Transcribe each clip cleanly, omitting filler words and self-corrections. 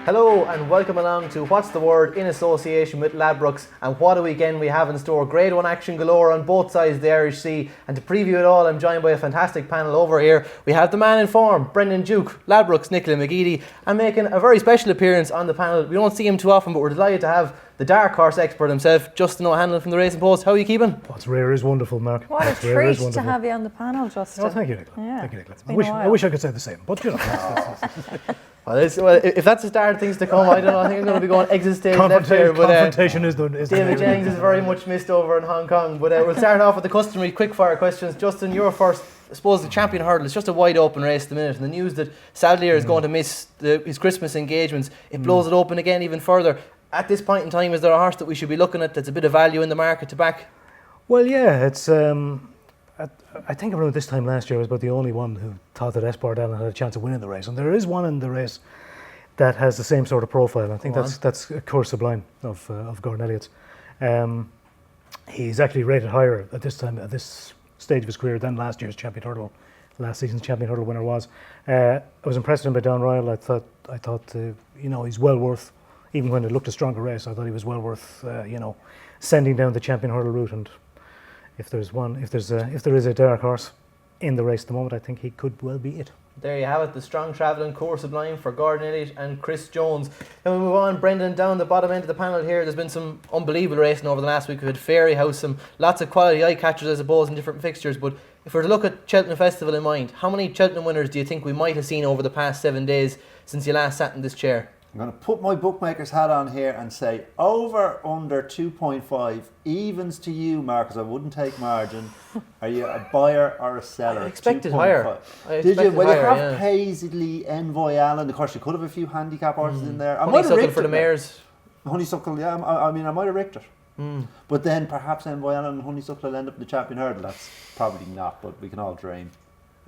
Hello and welcome along to What's the Word in association with Ladbrokes, and what a weekend we have in store. Grade 1 action galore on both sides of the Irish Sea, and to preview it all I'm joined by a fantastic panel over here. We have the man in form, Brendan Duke, Ladbrokes Nicola McGeady, and making a very special appearance on the panel. We don't see him too often, but we're delighted to have the dark horse expert himself, Justin O'Hanlon from the Racing Post. How are you keeping? What's rare is wonderful, Mark. What a treat to have you on the panel, Justin. Oh, thank you, Nicola. Yeah, Thank you, Nicola. I wish I could say the same, but you know. Well, if that's the start of things to come, I don't know. I think I'm going to be going exit stage left here. But confrontation is the David Jennings is very much missed over in Hong Kong. But we'll start off with the customary quickfire questions. Justin, you're first. I suppose the champion hurdle is just a wide open race at the minute, and the news that Sadlier is going to miss his Christmas engagements, it blows it open again even further. At this point in time, is there a horse that we should be looking at that's a bit of value in the market to back? Well, yeah, it's. I think around this time last year, I was about the only one who thought that Espoir Allen had a chance of winning the race, and there is one in the race that has the same sort of profile. I think that's Cours Sublime of Gordon Elliott's. He's actually rated higher at this stage of his career than last year's champion hurdle. Last season's champion hurdle winner was. I was impressed with him by Don Royal. I thought he's well worth. Even when it looked a stronger race, I thought he was well worth sending down the champion hurdle route. And if there is a dark horse in the race at the moment, I think he could well be it. There you have it, the strong travelling Cours Sublime for Gordon Elliott and Chris Jones. Then we move on, Brendan, down the bottom end of the panel here. There's been some unbelievable racing over the last week. We've had Fairy House, some lots of quality eye catchers, I suppose, in different fixtures. But if we're to look at Cheltenham Festival in mind, how many Cheltenham winners do you think we might have seen over the past 7 days since you last sat in this chair? I'm going to put my bookmaker's hat on here and say over under 2.5 evens to you, Marcus. I wouldn't take margin. Are you a buyer or a seller? I expected higher. Did you? Well, you have Paisley, Envoy Allen. Of course, you could have a few handicap horses in there. Honeysuckle for the mares. Honeysuckle, yeah. I might have rigged it. But then perhaps Envoy Allen and Honeysuckle will end up in the champion hurdle. That's probably not, but we can all dream.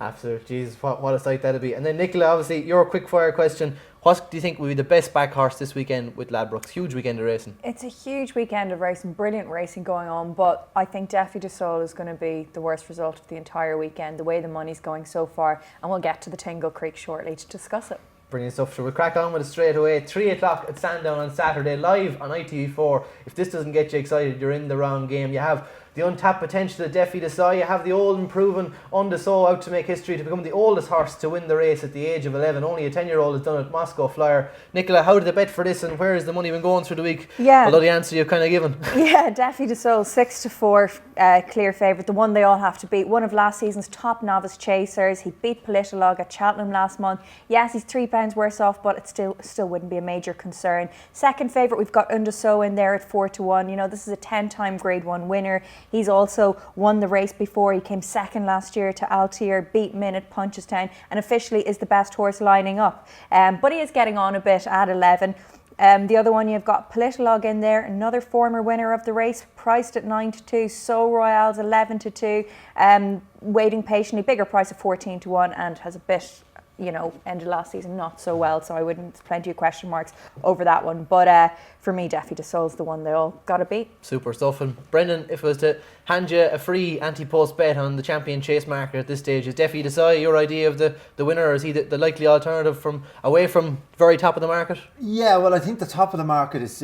Absolutely, Jesus, what a sight that'll be. And then Nicola, obviously, your quick fire question: what do you think will be the best back horse this weekend with Ladbrokes? Huge weekend of racing. It's a huge weekend of racing, brilliant racing going on, but I think Defi de Sol is going to be the worst result of the entire weekend, the way the money's going so far, and we'll get to the Tingle Creek shortly to discuss it. Brilliant stuff. So we'll crack on with it straight away. 3 o'clock at Sandown on Saturday, live on ITV4. If this doesn't get you excited, you're in the wrong game. You have the untapped potential of Defi de Sol. You have the old and proven Undeso out to make history, to become the oldest horse to win the race at the age of 11. Only a 10-year-old has done it, Moscow Flyer. Nicola, how did the bet for this, and where has the money been going through the week? Yeah. Although the answer you've kind of given. Yeah, Defi de Sol, 6-4, clear favourite. The one they all have to beat. One of last season's top novice chasers. He beat Politolog at Cheltenham last month. Yes, he's £3 worse off, but it still wouldn't be a major concern. Second favourite, we've got Undeso in there at 4-1. You know, this is a 10-time Grade 1 winner. He's also won the race before. He came second last year to Altier, beat Minute, Punchestown, and officially is the best horse lining up. But he is getting on a bit at 11. The other one, you've got Politolog in there, another former winner of the race, priced at 9-2. So Royale's 11-2. Waiting patiently, bigger price of 14-1, and has a bit, end of last season not so well, so I wouldn't, plenty of question marks over that one. But for me, Defi de Sol's the one they all got to beat. Super stuff. And Brendan, if I was to hand you a free anti-post bet on the champion chase market at this stage, is Defi de Sol your idea of the winner, or is he the likely alternative from away from very top of the market? Yeah, well, I think the top of the market is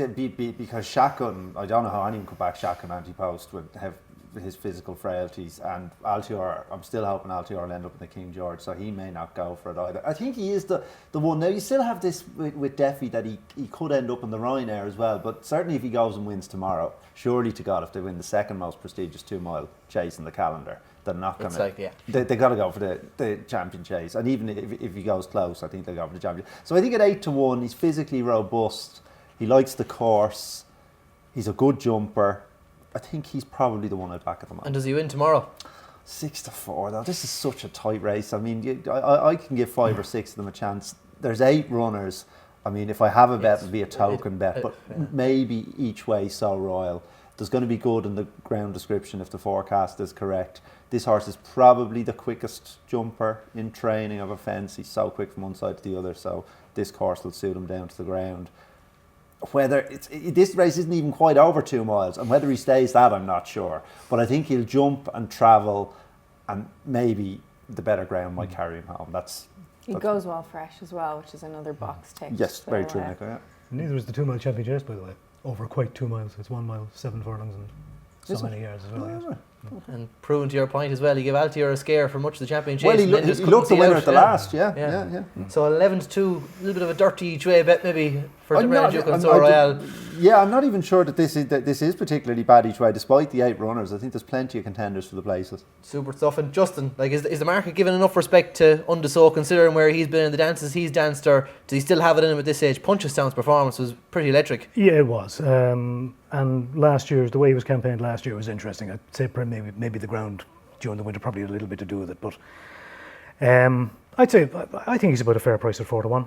because Shotgun, I don't know how anyone could back Shotgun anti-post, would have his physical frailties, and Altior, I'm still hoping Altior will end up in the King George, so he may not go for it either. I think he is the one. Now, you still have this with Defi that he could end up in the Ryanair as well, but certainly if he goes and wins tomorrow, surely to God, if they win the second most prestigious 2-mile chase in the calendar, they're not going to. They got to go for the champion chase, and even if he goes close, I think they'll go for the champion. So I think at 8-1, he's physically robust, he likes the course, he's a good jumper. I think he's probably the one I'd back at the moment. And does he win tomorrow? 6-4 though. This is such a tight race. I mean, I can give 5 or 6 of them a chance. There's 8 runners. I mean, if I have a bet, it'd be a token bet, but maybe each way So Royal. There's going to be good in the ground description if the forecast is correct. This horse is probably the quickest jumper in training of a fence. He's so quick from one side to the other, so this course will suit him down to the ground. Whether this race isn't even quite over 2 miles, and whether he stays that, I'm not sure. But I think he'll jump and travel, and maybe the better ground might carry him home. That's He goes well fresh as well, which is another box tick. Yes, very So, true, Nico. Yeah. Neither is the 2 mile champion chase, by the way. Over quite 2 miles. It's 1 mile, 7 furlongs, and Is so it? many yards as well. Yes. And proving to your point as well, he gave Altior a scare for much of the champion chase. Well, he, and then he just couldn't looked the see winner out, at the last. Yeah, Yeah. yeah, yeah. So 11-2, a little bit of a dirty each way bet maybe for the I'm Brennan not- Duke and I'm- Sor I Royale. d- Yeah, I'm not even sure that this is particularly bad each way, despite the 8 runners. I think there's plenty of contenders for the places. Super stuff. And Justin, like, is the market giving enough respect to Undeso considering where he's been in the dances he's danced, or does he still have it in him at this age? Punchestown's performance was pretty electric. Yeah, it was. And last year's, the way he was campaigned last year was interesting. I'd say maybe the ground during the winter probably had a little bit to do with it. But I think he's about a fair price at 4-1.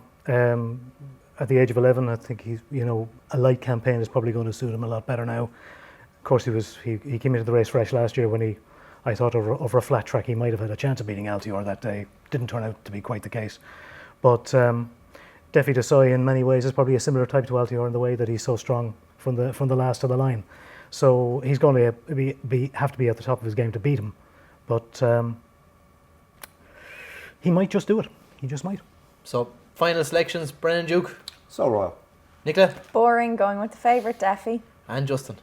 At the age of 11, I think he's, a light campaign is probably going to suit him a lot better now. Of course, he came into the race fresh last year when I thought over a flat track he might have had a chance of beating Altior that day. Didn't turn out to be quite the case. But Defi Desai in many ways is probably a similar type to Altior in the way that he's so strong from the last of the line. So he's going to have to be at the top of his game to beat him. But he might just do it. He just might. So final selections, Brennan Duke, So Royal. Nicola boring, going with the favourite, Daffy. and Justin.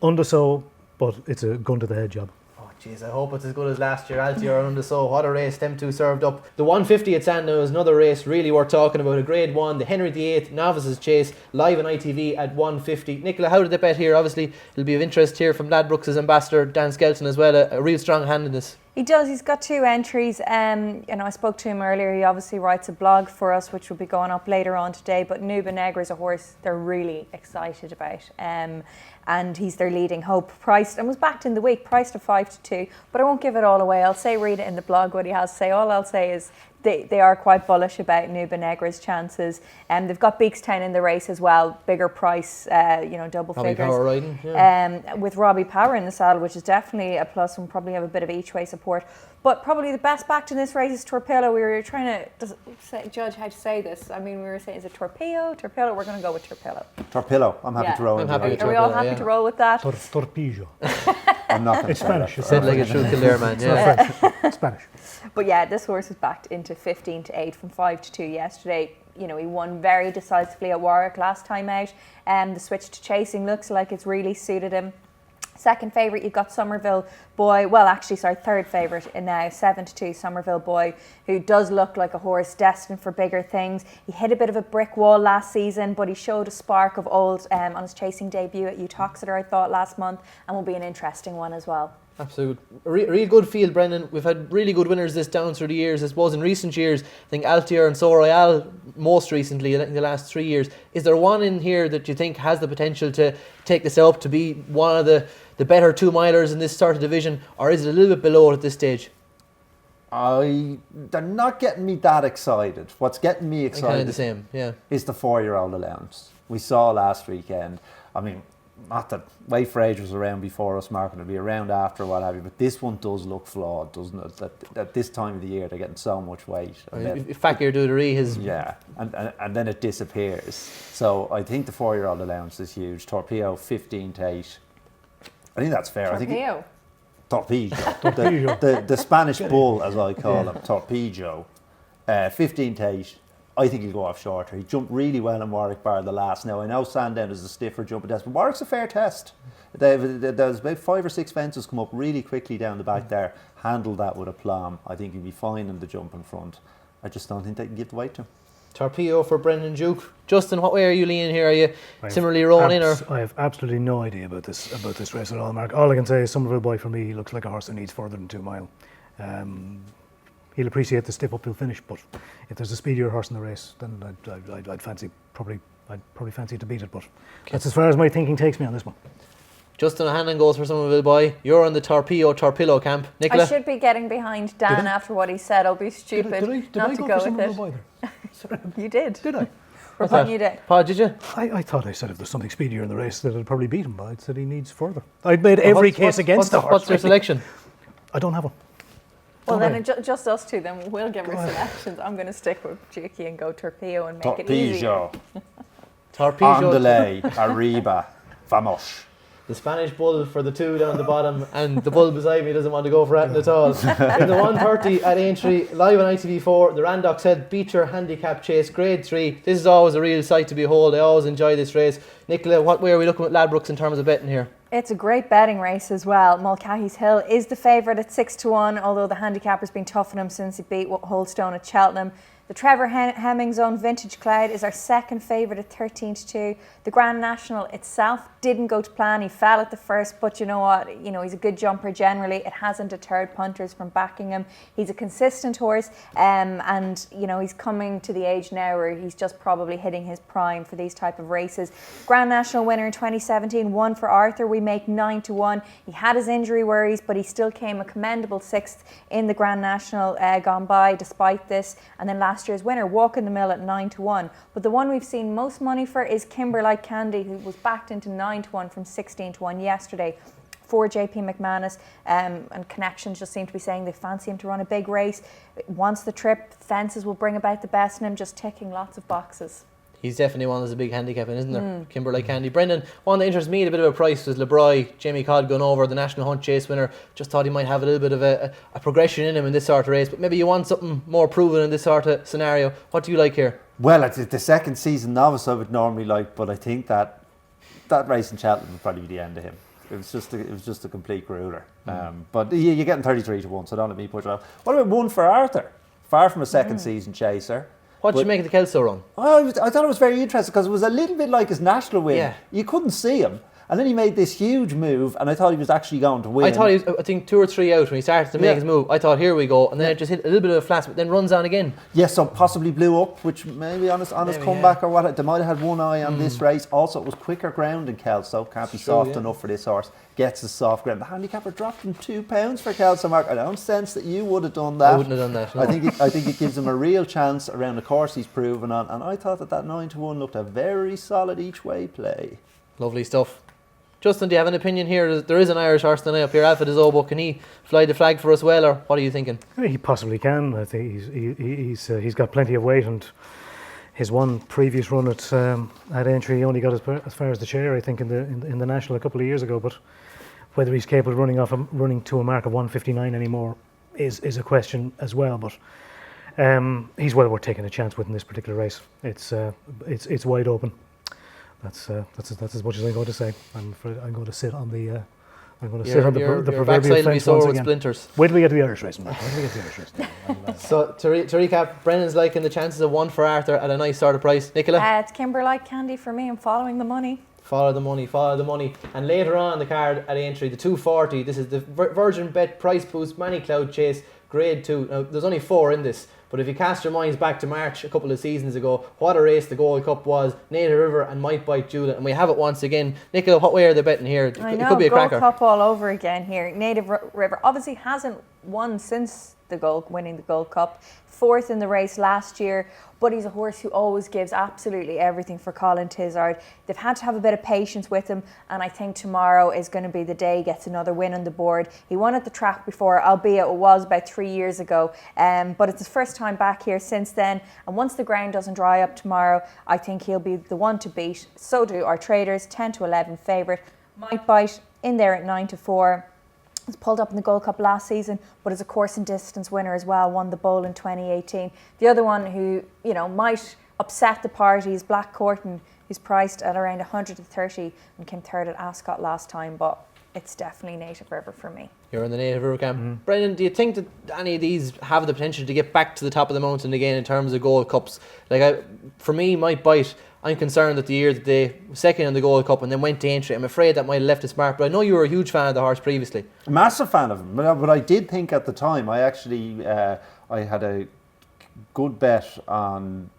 Underso, but it's a gun to the head job. Oh jeez, I hope it's as good as last year. Altior and Undeso, what a race them two served up. The 150 at Sandown is another race really worth talking about. A Grade 1, the Henry VIII Novices Chase, live on ITV at 150. Nicola, how did they bet here? Obviously, it'll be of interest here from Ladbrokes' ambassador Dan Skelton as well. A real strong hand in this. He does. He's got 2 entries. I spoke to him earlier. He obviously writes a blog for us, which will be going up later on today. But Nuba Negra is a horse they're really excited about. And he's their leading hope. Priced and was backed in the week, priced at 5-2. But I won't give it all away. I'll read it in the blog what he has to say. All I'll say is they are quite bullish about Nuba Negra's chances. And they've got Beekstown in the race as well. Bigger price, double Robbie figures. Power riding. Yeah. With Robbie Power in the saddle, which is definitely a plus, and probably have a bit of each way support. But probably the best backed in this race is Torpedo. We were trying to judge how to say this. I mean, we were saying, is it Torpedo? Torpedo? We're going to go with Torpedo. Torpillo. I'm happy Yeah. to roll I'm into happy that. with Are we all Torpedo, happy yeah. to roll with that? Torpillo. I'm not going to It's say Spanish. that. It's Said like a true Kildare man. Yeah. French. Spanish. But yeah, this horse was backed into 15-8 from 5-2 yesterday. He won very decisively at Warwick last time out. The switch to chasing looks like it's really suited him. Second favourite, you've got Somerville Boy. Well, actually, sorry, third favourite in now, 7-2 Somerville Boy, who does look like a horse destined for bigger things. He hit a bit of a brick wall last season, but he showed a spark of old on his chasing debut at Uttoxeter, I thought, last month, and will be an interesting one as well. Absolute. Real good field, Brendan. We've had really good winners this down through the years. I suppose in recent years, I think Altior and Sor Royale most recently in the last 3 years. Is there one in here that you think has the potential to take this up, to be one of the better 2-milers in this sort of division, or is it a little bit below it at this stage? They're not getting me that excited. What's getting me Kind excited of the same, yeah. is the 4-year-old allowance. We saw last weekend. I mean, not that Way Fraser was around before us, Mark, and it'll be around after, what have you, but this one does look flawed, doesn't it? That at this time of the year, they're getting so much weight. And then- If Fakir Dudery has... yeah, and then it disappears. So I think the 4-year-old allowance is huge. Torpedo 15-8. I think that's fair. I think Torpedo. Torpedo. The Spanish bull, as I call him, Torpedo. 15-8. I think he'll go off shorter. He jumped really well in Warwick bar the last. Now, I know Sandown is a stiffer jumping test, but Warwick's a fair test. There's about 5 or 6 fences come up really quickly down the back there. Handle that with aplomb. I think he'll be fine in the jump in front. I just don't think they can give the weight to him. Torpedo for Brendan Duke. Justin, what way are you leaning here? Are you similarly rolling in, or...? I have absolutely no idea about this race at all, Mark. All I can say is Somerville Boy for me, he looks like a horse that needs further than 2 mile. He'll appreciate the stiff uphill finish, but if there's a speedier horse in the race, then I'd probably fancy to beat it. But that's as far as my thinking takes me on this one. Justin O'Hanlon goes for Somerville Boy. You're on the Torpedo camp. Nicola? I should be getting behind Dan after what he said. I'll be stupid Did not I to go go for with Somerville it. Boy there? You did. Did I? We're putting you down. Paul, did you? I thought I said if there's something speedier in the race that I'd probably beat him, but I said he needs further. I'd made every case against the horse. What's your selection? I don't have one. Well, Okay. then just us two, then we'll give our selections. I'm going to stick with Juki and go Torpedo and make it easy. Torpedo. Torpedo. Andale, Arriba, Vamos. The Spanish bull for the 2 down the bottom, and the bull beside me doesn't want to go for it at all. In the 130 at Aintree, live on ITV4, the Randox Head Beecher Handicap Chase, Grade 3. This is always a real sight to behold. I always enjoy this race. Nicola, what way are we looking at Ladbrokes in terms of betting here? It's a great betting race as well. Mulcahy's Hill is the favourite at 6-1, although the handicapper's been tough on him since he beat Holstone at Cheltenham. The Trevor Hemmings own Vintage Cloud is our second favourite at 13-2. The Grand National itself didn't go to plan. He fell at the first, but you know what? You know, he's a good jumper generally. It hasn't deterred punters from backing him. He's a consistent horse, and you know, he's coming to the age now where he's just probably hitting his prime for these type of races. Grand National winner in 2017, won for Arthur. We make 9-1. He had his injury worries, but he still came a commendable 6th in the Grand National gone by despite this. And then last year's winner, Walk in the Mill at 9-1. But the one we've seen most money for is Kimberlite Candy, who was backed into 9-1 from 16-1 yesterday for JP McManus, and connections just seem to be saying they fancy him to run a big race. Once the trip, fences will bring about the best in him, just ticking lots of boxes. He's definitely one that's a big handicap in, isn't there? Kimberlite Candy. Brendan, one that interests me at a bit of a price was LeBroy, Jamie Codd going over, the National Hunt Chase winner. Just thought he might have a little bit of a progression in him in this sort of race, but maybe you want something more proven in this sort of scenario. What do you like here? Well, it's the second season novice I would normally like, but I think that race in Cheltenham would probably be the end of him. It was just a complete grueler. But you're getting 33-1, so don't let me push it off. What about one for Arthur? Far from a second season chaser. What did you make of the Kelso run? Oh, I thought it was very interesting because it was a little bit like his national win. Yeah. You couldn't see him. And then he made this huge move, and I thought he was actually going to win. I thought he was, I think, 2 or 3 out when he started to make his move. I thought, here we go. And then it just hit a little bit of a flat, but then runs on again. Yes, so possibly blew up, which maybe on his comeback or what. They might have had one eye on this race. Also, it was quicker ground in Kelso. Can't be soft enough for this horse. Gets the soft ground. The handicapper dropped him £2 for Kelso, Mark. I don't sense that you would have done that. I wouldn't have done that. No. I think it gives him a real chance around the course he's proven on. And I thought that 9-1 looked a very solid each way play. Lovely stuff. Justin, do you have an opinion here? There is an Irish horse tonight up here, Alpha de Zobo. Can he fly the flag for us well, or what are you thinking? He possibly can. I think he's got plenty of weight, and his one previous run at Aintree, he only got as far as the chair, I think, in the national a couple of years ago. But whether he's capable of running to a mark of 159 anymore is a question as well. But he's well worth taking a chance with in this particular race. It's wide open. That's as much as I'm going to say. I'm going to sit on the the proverbial fence once again. Splinters. Wait till we get to the Irish race. So to recap, Brendan's liking the chances of 1 for Arthur at a nice sort of price. Nicola? It's Kimberlite Candy for me. I'm following the money. Follow the money. And later on the card at Aintree, the 240. This is the Virgin Bet Price Boost Manny Cloud Chase, Grade 2. Now, there's only 4 in this. But if you cast your minds back to March a couple of seasons ago, what a race the Gold Cup was. Native River and Might Bite Julia, and we have it once again. Nicola, what way are they betting here? I know, it could be a Gold cracker. Cup all over again here. Native River obviously hasn't won since winning the Gold Cup. 4th in the race last year, but he's a horse who always gives absolutely everything for Colin Tizard. They've had to have a bit of patience with him, and I think tomorrow is going to be the day he gets another win on the board. He won at the track before, albeit it was about 3 years ago, but it's his first time back here since then, and once the ground doesn't dry up tomorrow, I think he'll be the one to beat. So do our traders. 10-11 favourite. Might Bite in there at 9-4. Was pulled up in the Gold Cup last season, but is a course and distance winner as well, won the Bowl in 2018. The other one who, you know, might upset the party is Black Courtin, who's priced at around 130 and came 3rd at Ascot last time, but it's definitely Native River for me. You're in the Native River camp. Brendan, do you think that any of these have the potential to get back to the top of the mountain again in terms of Gold Cups? For me, Might Bite, I'm concerned that the year that they were second in the Gold Cup and then went to Aintree, I'm afraid that might have left his mark. But I know you were a huge fan of the horse previously. Massive fan of him, but I did think at the time, I actually I had a good bet on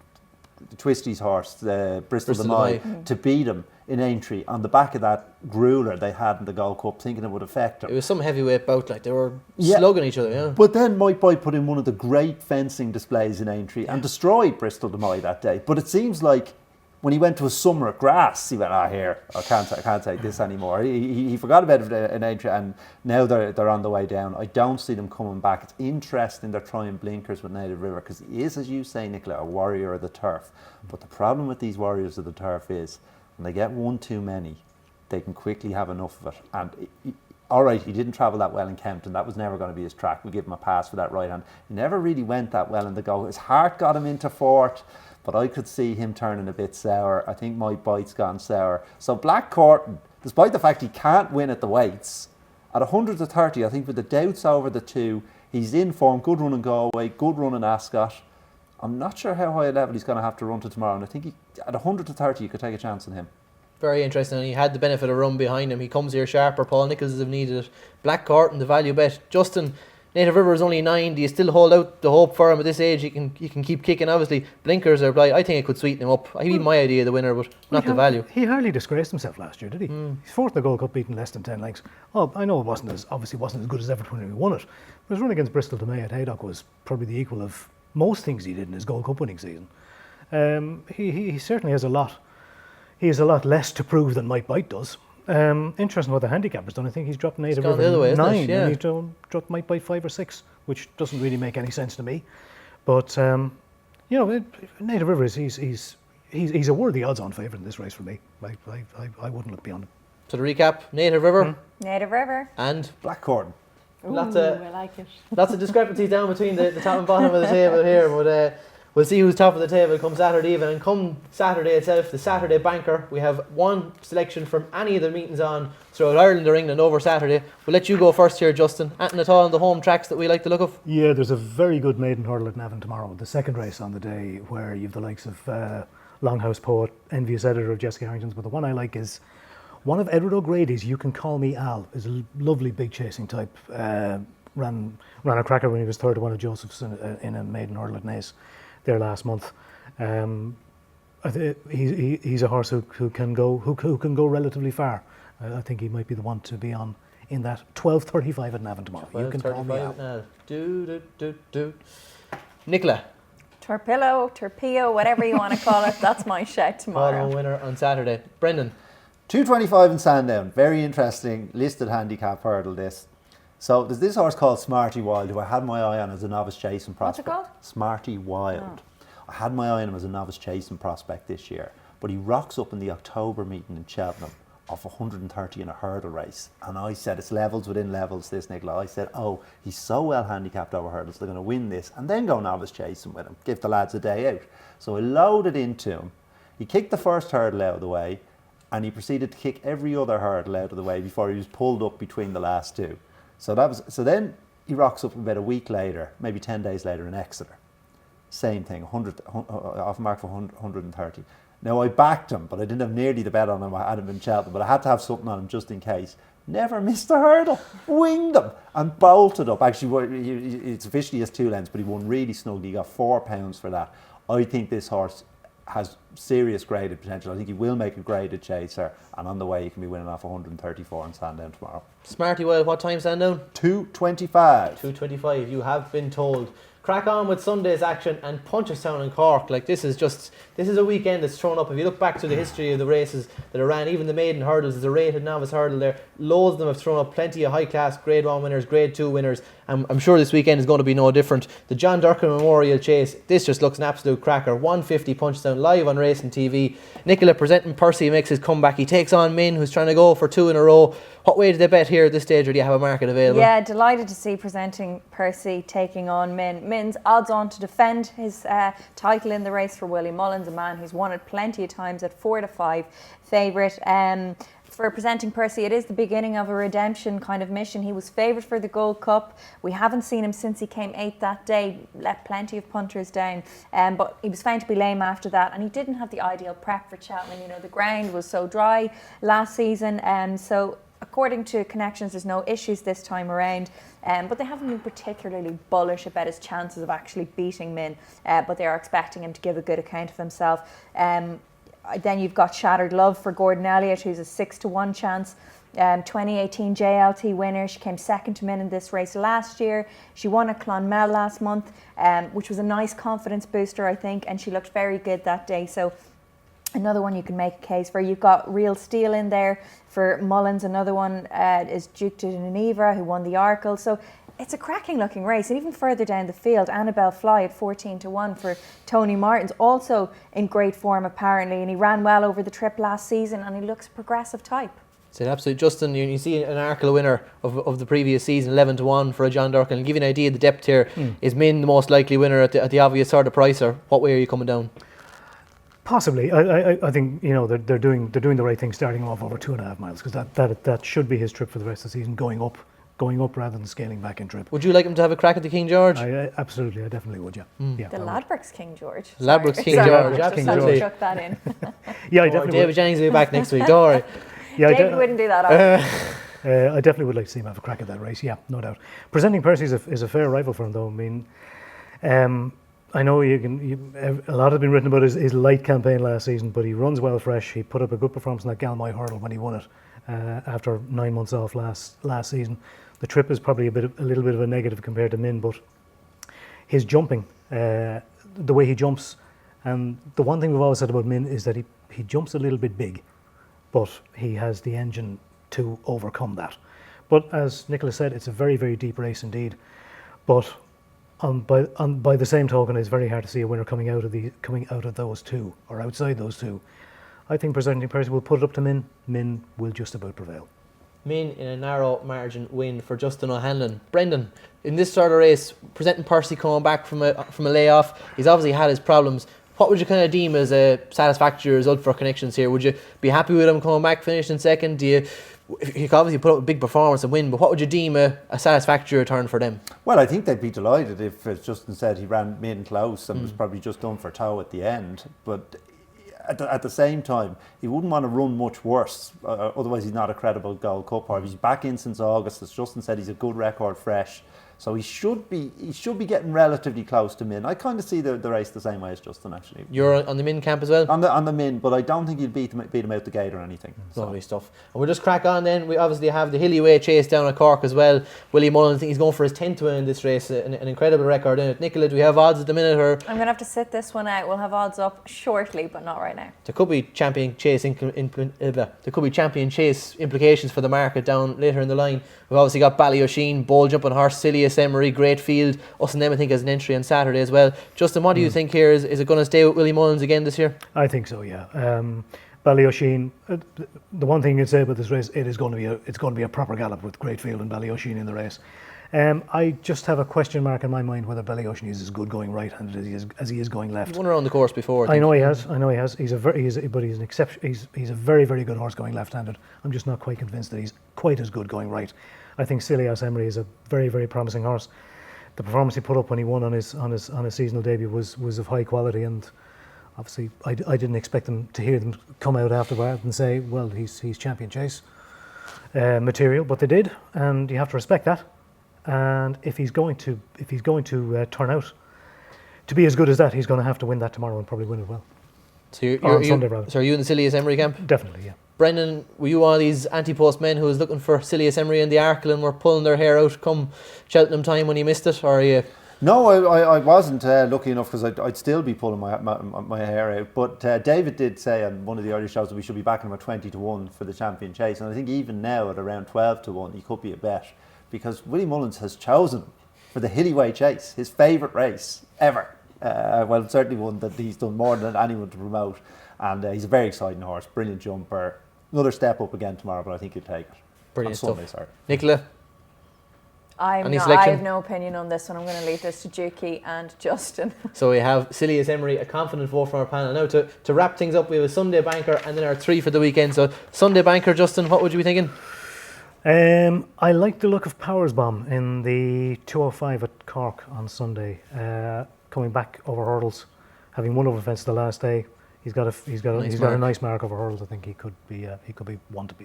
Twisty's horse, the Bristol de Mai, to beat him in Aintree on the back of that grueler they had in the Gold Cup, thinking it would affect him. It was some heavyweight bout, like they were slugging each other, yeah. But then Might Bite put in one of the great fencing displays in Aintree and destroyed Bristol de Mai that day. But it seems like when he went to a summer at grass, he went, here, I can't take this anymore. He forgot about it in Aintree, and now they're on the way down. I don't see them coming back. It's interesting they're trying blinkers with Native River, because he is, as you say, Nicola, a warrior of the turf. But the problem with these warriors of the turf is, when they get one too many, they can quickly have enough of it. And all right, he didn't travel that well in Kempton. That was never going to be his track. We'll give him a pass for that right hand. He never really went that well in the go. His heart got him into fourth, but I could see him turning a bit sour. I think my bite's gone sour. So Black Courtin, despite the fact he can't win at the weights, at 100 to 30, I think with the doubts over the two, he's in form. Good run in Galway, good run in Ascot. I'm not sure how high a level he's going to have to run to tomorrow. And I think at 100 to 30, you could take a chance on him. Very interesting, and he had the benefit of run behind him. He comes here sharper. Paul Nicholls have needed it. Black Courtin, the value bet. Justin, Native River is only 9. Do you still hold out the hope for him at this age? He can keep kicking, obviously. Blinkers are bright. I think it could sweeten him up. He'd be my idea of the winner, but not the value. He hardly disgraced himself last year, did he? He's fourth in the Gold Cup, beating less than 10 lengths. Oh, I know it wasn't as good as Everton when he won it, but his run against Bristol to May at Haydock was probably the equal of most things he did in his Gold Cup winning season. He certainly has a lot. He has a lot less to prove than Mike Bite does. Interesting what the handicapper's done. I think he's dropped Native gone the other River way, 9, yeah. and he's dropped Mike Bite 5 or 6, which doesn't really make any sense to me. But Native River he's a worthy odds-on favourite in this race for me. I wouldn't look beyond him. So to recap, Native River Native River. and Black Courtin. lots I like it. of discrepancies down between the top and bottom of the table here, but we'll see who's top of the table come Saturday evening. And come Saturday itself, the Saturday banker, we have one selection from any of the meetings on throughout Ireland or England over Saturday. We'll let you go first here, Justin. Anything at all on the home tracks that we like to look of? Yeah, there's a very good maiden hurdle at Navan tomorrow, the second race on the day, where you've the likes of Longhouse Poet, envious editor of Jessica Harrington's, but the one I like is one of Edward O'Grady's, You Can Call Me Al, is a lovely big chasing type. Ran a cracker when he was third to one of Joseph's in a maiden hurdle at Naas there last month. He's a horse who can go relatively far. I think he might be the one to be on in that 12:35 at Navan tomorrow. You Can Call Me Al. Nicola, Torpillo, whatever you want to call it. That's my shout tomorrow. Ballon winner on Saturday. Brendan, 225 in Sandown. Very interesting listed handicap hurdle this. So there's this horse called Smarty Wild, who I had my eye on as a novice chasing prospect. What's it called? Smarty Wild. I had my eye on him as a novice chasing prospect this year, but he rocks up in the October meeting in Cheltenham off 130 in a hurdle race. And I said, it's levels within levels, this Nicola. I said, oh, he's so well handicapped over hurdles, they're going to win this and then go novice chasing with him, give the lads a day out. So I loaded into him. He kicked the first hurdle out of the way, and he proceeded to kick every other hurdle out of the way before he was pulled up between the last two. So then he rocks up about a week later, maybe 10 days later in Exeter. Same thing, off mark for 130. Now I backed him, but I didn't have nearly the bet on him. I had him in Cheltenham, but I had to have something on him just in case. Never missed a hurdle, winged him and bolted up. Actually, it's officially has 2 lengths, but he won really snugly. He got £4 for that. I think this horse has serious graded potential. I think he will make a graded chaser, and on the way he can be winning off 134 in Sandown tomorrow. Smarty Wild, what time Sandown? 225. 2:25. You have been told. Crack on with Sunday's action and Punchestown and Cork. Like this is a weekend that's thrown up. If you look back to the history of the races that are ran, even the maiden hurdles, there's a rated novice hurdle there. Loads of them have thrown up plenty of high class Grade 1 winners, Grade 2 winners. I'm sure this weekend is going to be no different. The John Durkin Memorial Chase, this just looks an absolute cracker. 150 Punchestown live on Racing TV. Nicola presenting Percy makes his comeback. He takes on Min, who's trying to go for 2 in a row. What way do they bet here at this stage, or do you have a market available? Yeah, delighted to see presenting Percy taking on Min. Min's odds on to defend his title in the race for Willie Mullins, a man who's won it plenty of times at 4-5 favourite. For presenting Percy, it is the beginning of a redemption kind of mission. He was favourite for the Gold Cup. We haven't seen him since he came 8th that day, let plenty of punters down, but he was found to be lame after that, and he didn't have the ideal prep for Cheltenham. You know, the ground was so dry last season, so according to connections, there's no issues this time around, but they haven't been particularly bullish about his chances of actually beating Min, but they are expecting him to give a good account of himself. Then you've got Shattered Love for Gordon Elliott, who's a 6-1 chance. 2018 JLT winner. She came second to Min in this race last year. She won at Clonmel last month, which was a nice confidence booster, I think, and she looked very good that day. So another one you can make a case for. You've got Real Steel in there for Mullins. Another one is Duke de Geneva, who won the Arkle. So it's a cracking looking race. And even further down the field, Annabelle Fly at 14-1 for Tony Martins, also in great form apparently, and he ran well over the trip last season, and he looks progressive type. So absolutely, Justin. You see an Arkle winner of the previous season, 11-1 for a John Durkin. And give you an idea of the depth here. Is Min the most likely winner at the obvious sort of price, or what way are you coming down? Possibly. I think they're doing the right thing, starting him off over 2.5 miles, because that should be his trip for the rest of the season, going up rather than scaling back in trip. Would you like him to have a crack at the King George? Absolutely, I definitely would. Yeah. Yeah. The Ladbrokes King George. Ladbrokes King Sorry, George, just King had to George. chuck that in. Yeah, I Or definitely David would. Jennings will be back next week. Don't worry. Yeah, David wouldn't do that either. I definitely would like to see him have a crack at that race. Yeah, no doubt. Presenting Percy is a fair rival for him, though. I mean, I know a lot has been written about his light campaign last season, but he runs well fresh. He put up a good performance in that Galmoy hurdle when he won it after 9 months off last season. The trip is probably a little bit of a negative compared to Min, but his jumping, the way he jumps, and the one thing we've always said about Min is that he jumps a little bit big, but he has the engine to overcome that. But as Nicholas said, it's a very, very deep race indeed. But by the same token, it's very hard to see a winner coming out of those two or outside those two. I think Presenting Percy will put it up to Min. Min will just about prevail. Min in a narrow margin win for Justin O'Hanlon. Brendan, in this sort of race, Presenting Percy coming back from a layoff, he's obviously had his problems. What would you kind of deem as a satisfactory result for Connections here? Would you be happy with him coming back, finishing second? He could obviously put up a big performance and win, but what would you deem a satisfactory return for them? Well, I think they'd be delighted if, as Justin said, he ran main close and was probably just done for toe at the end. But at the same time, he wouldn't want to run much worse. Otherwise, he's not a credible Gold Cup horse. He's back in since August. As Justin said, he's a good record fresh. So he should be getting relatively close to Min. I kind of see the race the same way as Justin, actually. You're on the Min camp as well? On the Min, but I don't think he'll beat him out the gate or anything. Lovely stuff. And we'll just crack on then. We obviously have the Hillyway chase down at Cork as well. Willie Mullen, I think he's going for his 10th win in this race. An incredible record in it. Nicola, do we have odds at the minute? Or I'm going to have to sit this one out. We'll have odds up shortly, but not right now. there could be champion chase implications for the market down later in the line. We've obviously got Ballyosheen, Bowl Jumping Horse, Silius Emery, Great Field. Us and them, I think, as an entry on Saturday as well. Justin, what do you think here? Is it going to stay with Willie Mullins again this year? I think so, yeah. Ballyosheen, the one thing you can say about this race, it's going to be a proper gallop with Great Field and Ballyosheen in the race. I just have a question mark in my mind whether Ballyosheen is as good going right-handed as he is going left. He's won around the course before. I know he has. He's a very, very good horse going left-handed. I'm just not quite convinced that he's quite as good going right. I think Silius Emery is a very, very promising horse. The performance he put up when he won on his seasonal debut was of high quality, and obviously I didn't expect to hear them come out after that and say, well, he's champion chase material, but they did, and you have to respect that. And if he's going to turn out to be as good as that, he's going to have to win that tomorrow and probably win it well. So on Sunday, rather. So are you in the Silius Emery camp? Definitely, yeah. Brendan, were you one of these anti-post men who was looking for Silius Emery and the Arkle and were pulling their hair out come Cheltenham time when you missed it, or are you? No, I wasn't lucky enough, because I'd still be pulling my hair out. But David did say on one of the earlier shows that we should be backing him at 20-1 for the champion chase, and I think even now at around 12-1 he could be a bet, because Willie Mullins has chosen for the Hillyway chase, his favourite race ever. Well, certainly one that he's done more than anyone to promote, and he's a very exciting horse, brilliant jumper. Another step up again tomorrow, but I think he'll take it. Brilliant on Sunday, stuff. sorry. Nicola? I have no opinion on this one. I'm going to leave this to Juki and Justin. So we have Silius Emery, a confident vote from our panel. Now to wrap things up, we have a Sunday banker and then our 3 for the weekend. So Sunday banker, Justin, what would you be thinking? I like the look of Powers Bomb in the 205 at Cork on Sunday. Coming back over hurdles, having won over fence the last day. He's got a nice mark over hurdles. I think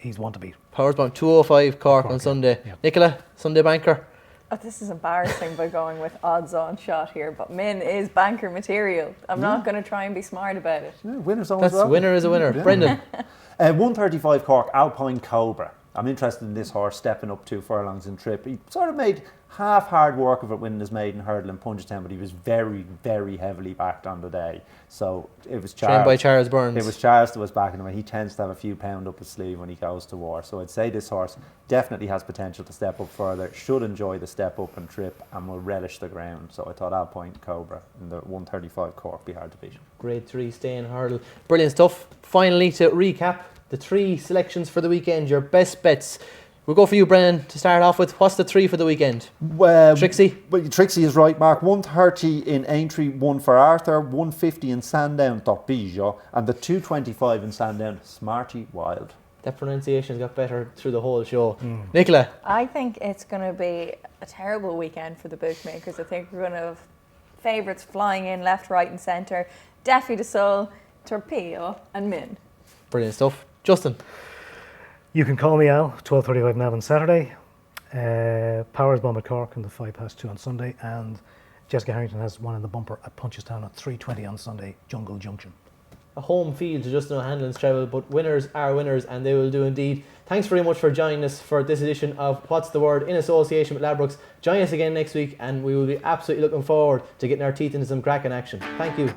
he's one to beat. Powers Bomb 205 Cork on Sunday. Yeah. Nicola, Sunday banker. Oh, this is embarrassing by going with odds-on shot here, but Min is banker material. I'm not going to try and be smart about it. Yeah, winner's always That's winner is a winner. Yeah. Brendan. 135 Cork, Alpine Cobra. I'm interested in this horse stepping up 2 furlongs in trip. He sort of made half hard work of it winning his maiden hurdle in Punchestown, but he was very, very heavily backed on the day. So it was Charles. Trained by Charles Burns. It was Charles that was backing him, and he tends to have a few pound up his sleeve when he goes to war. So I'd say this horse definitely has potential to step up further, should enjoy the step up and trip, and will relish the ground. So I thought Alpine Cobra in the 135 Cork be hard to beat. Grade 3 stay in hurdle. Brilliant stuff. Finally, to recap, the 3 selections for the weekend, your best bets. We'll go for you, Brennan, to start off with. What's the 3 for the weekend? Trixie? Well, Trixie is right, Mark. 130 in Aintree, 1 for Arthur, 150 in Sandown, Torpijo, and the 225 in Sandown, Smarty Wild. That pronunciation's got better through the whole show. Nicola? I think it's going to be a terrible weekend for the bookmakers. I think we're going to have favourites flying in left, right and centre. Defi de Sol, Torpedo and Min. Brilliant stuff. Justin? You can call me Al, 12:35 now on Saturday. Powers Bomb at Cork in the 2:05 on Sunday, and Jessica Harrington has one in the bumper at Punchestown at 3:20 on Sunday, Jungle Junction. A home field to Justin O'Hanlon's travel, but winners are winners, and they will do indeed. Thanks very much for joining us for this edition of What's the Word in association with Ladbrokes. Join us again next week, and we will be absolutely looking forward to getting our teeth into some cracking action. Thank you.